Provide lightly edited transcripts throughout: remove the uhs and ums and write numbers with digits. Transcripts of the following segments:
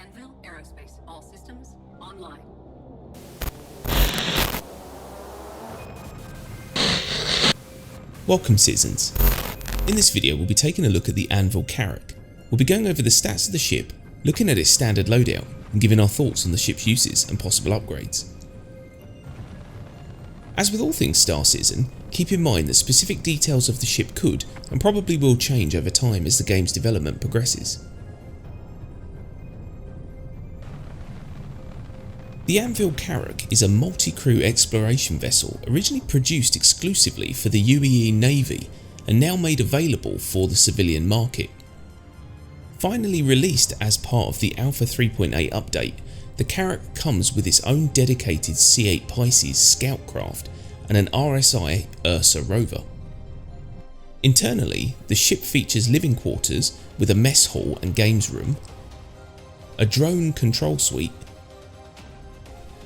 Anvil Aerospace, all systems online. Welcome citizens. In this video we'll be taking a look at the Anvil Carrack. We'll be going over the stats of the ship, looking at its standard loadout and giving our thoughts on the ship's uses and possible upgrades. As with all things Star Citizen, keep in mind that specific details of the ship could and probably will change over time as the game's development progresses. The Anvil Carrack is a multi-crew exploration vessel originally produced exclusively for the UEE Navy and now made available for the civilian market. Finally released as part of the Alpha 3.8 update, the Carrack comes with its own dedicated C8 Pisces scout craft and an RSI Ursa rover. Internally, the ship features living quarters with a mess hall and games room, a drone control suite,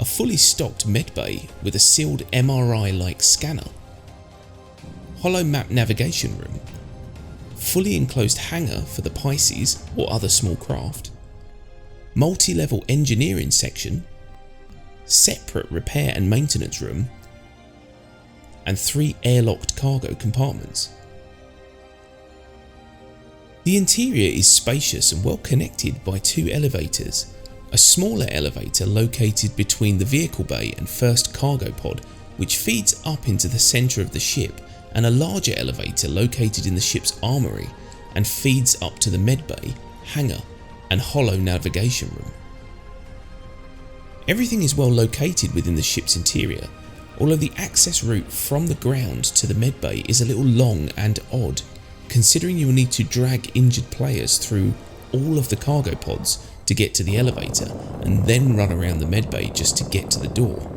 a fully stocked medbay with a sealed MRI-like scanner, hollow map navigation room, fully enclosed hangar for the Pisces or other small craft, multi-level engineering section, separate repair and maintenance room, and 3 airlocked cargo compartments. The interior is spacious and well connected by 2 elevators, a smaller elevator located between the vehicle bay and first cargo pod which feeds up into the centre of the ship, and a larger elevator located in the ship's armoury and feeds up to the medbay, hangar and hollow navigation room. Everything is well located within the ship's interior, although the access route from the ground to the medbay is a little long and odd, considering you will need to drag injured players through all of the cargo pods to get to the elevator and then run around the medbay just to get to the door.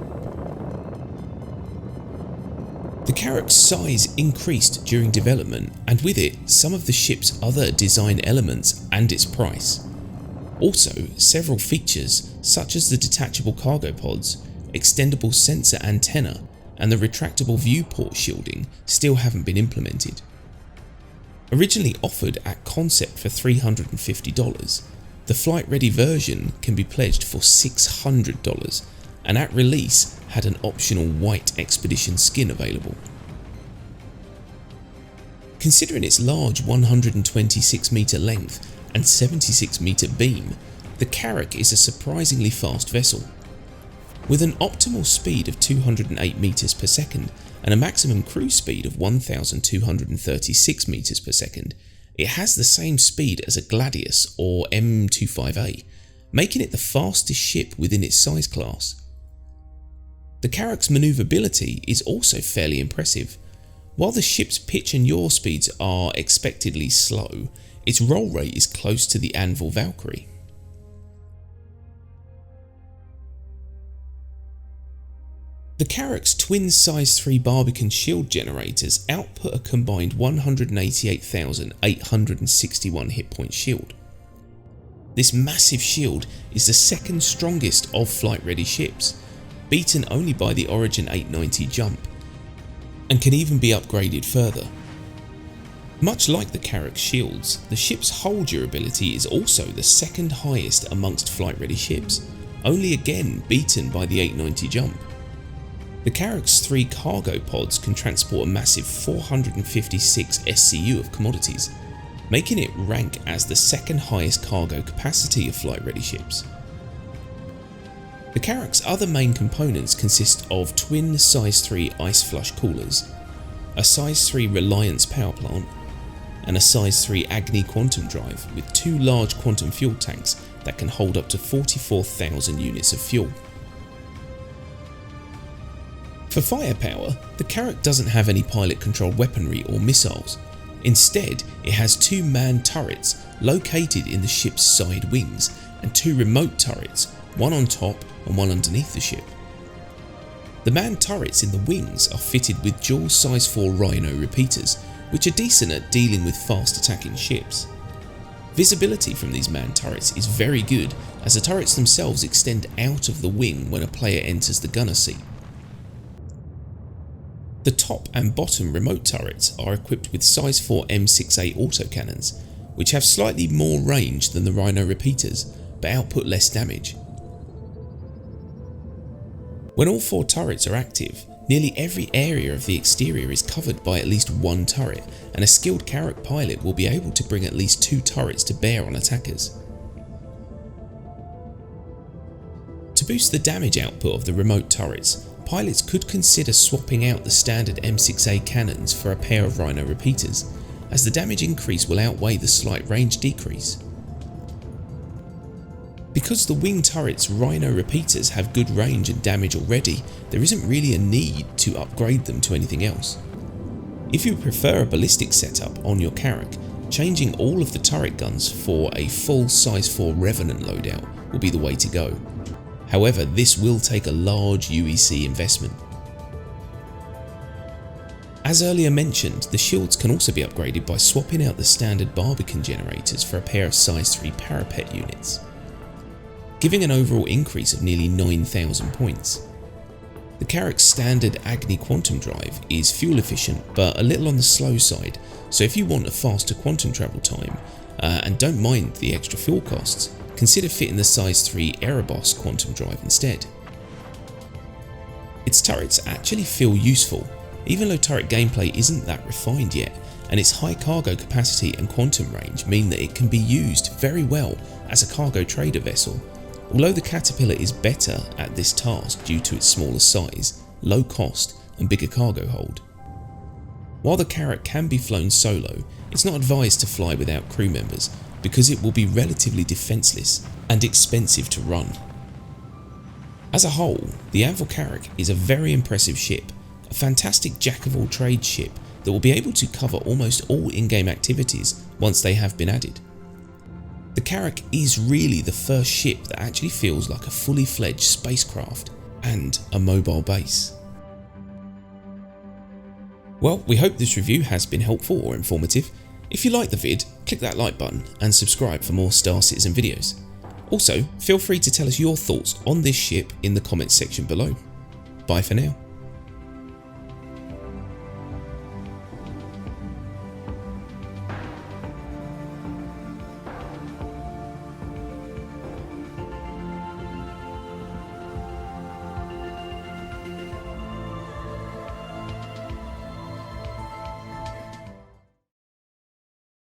The Carrack's size increased during development, and with it some of the ship's other design elements and its price. Also, several features such as the detachable cargo pods, extendable sensor antenna and the retractable viewport shielding still haven't been implemented. Originally offered at concept for $350, the flight ready version can be pledged for $600 and at release had an optional white expedition skin available. Considering its large 126 metre length and 76 metre beam, the Carrack is a surprisingly fast vessel. With an optimal speed of 208 metres per second and a maximum cruise speed of 1236 metres per second, it has the same speed as a Gladius or M25A, making it the fastest ship within its size class. The Carrack's manoeuvrability is also fairly impressive. While the ship's pitch and yaw speeds are expectedly slow, its roll rate is close to the Anvil Valkyrie. The Carrack's twin size 3 Barbican shield generators output a combined 188,861 hit point shield. This massive shield is the second strongest of flight ready ships, beaten only by the Origin 890 jump, and can even be upgraded further. Much like the Carrack's shields, the ship's hull durability is also the second highest amongst flight ready ships, only again beaten by the 890 jump. The Carrack's 3 cargo pods can transport a massive 456 SCU of commodities, making it rank as the second highest cargo capacity of flight ready ships. The Carrack's other main components consist of twin size 3 ice flush coolers, a size 3 Reliance power plant, and a size 3 Agni quantum drive with 2 large quantum fuel tanks that can hold up to 44,000 units of fuel. For firepower, the Carrack doesn't have any pilot-controlled weaponry or missiles. Instead, it has 2 manned turrets located in the ship's side wings and 2 remote turrets, one on top and one underneath the ship. The manned turrets in the wings are fitted with dual size 4 Rhino repeaters, which are decent at dealing with fast attacking ships. Visibility from these manned turrets is very good, as the turrets themselves extend out of the wing when a player enters the gunner seat. The top and bottom remote turrets are equipped with size 4 M6A Autocannons, which have slightly more range than the Rhino repeaters, but output less damage. When all 4 turrets are active, nearly every area of the exterior is covered by at least one turret, and a skilled Carrack pilot will be able to bring at least 2 turrets to bear on attackers. To boost the damage output of the remote turrets, pilots could consider swapping out the standard M6A cannons for a pair of Rhino repeaters, as the damage increase will outweigh the slight range decrease. Because the wing turret's Rhino repeaters have good range and damage already, there isn't really a need to upgrade them to anything else. If you prefer a ballistic setup on your Carrack, changing all of the turret guns for a full size 4 Revenant loadout will be the way to go. However, this will take a large UEC investment. As earlier mentioned, the shields can also be upgraded by swapping out the standard Barbican generators for a pair of size 3 Parapet units, giving an overall increase of nearly 9,000 points. The Carrack's standard Agni quantum drive is fuel efficient but a little on the slow side, so if you want a faster quantum travel time and don't mind the extra fuel costs, consider fitting the size 3 Erebos quantum drive instead. Its turrets actually feel useful, even though turret gameplay isn't that refined yet, and its high cargo capacity and quantum range mean that it can be used very well as a cargo trader vessel. Although the Caterpillar is better at this task due to its smaller size, low cost and bigger cargo hold. While the Carrack can be flown solo, it's not advised to fly without crew members because it will be relatively defenceless and expensive to run. As a whole, the Anvil Carrack is a very impressive ship, a fantastic jack-of-all-trades ship that will be able to cover almost all in-game activities once they have been added. The Carrack is really the first ship that actually feels like a fully fledged spacecraft and a mobile base. Well, we hope this review has been helpful or informative. If you liked the vid, click that like button and subscribe for more Star Citizen videos. Also, feel free to tell us your thoughts on this ship in the comments section below. Bye for now.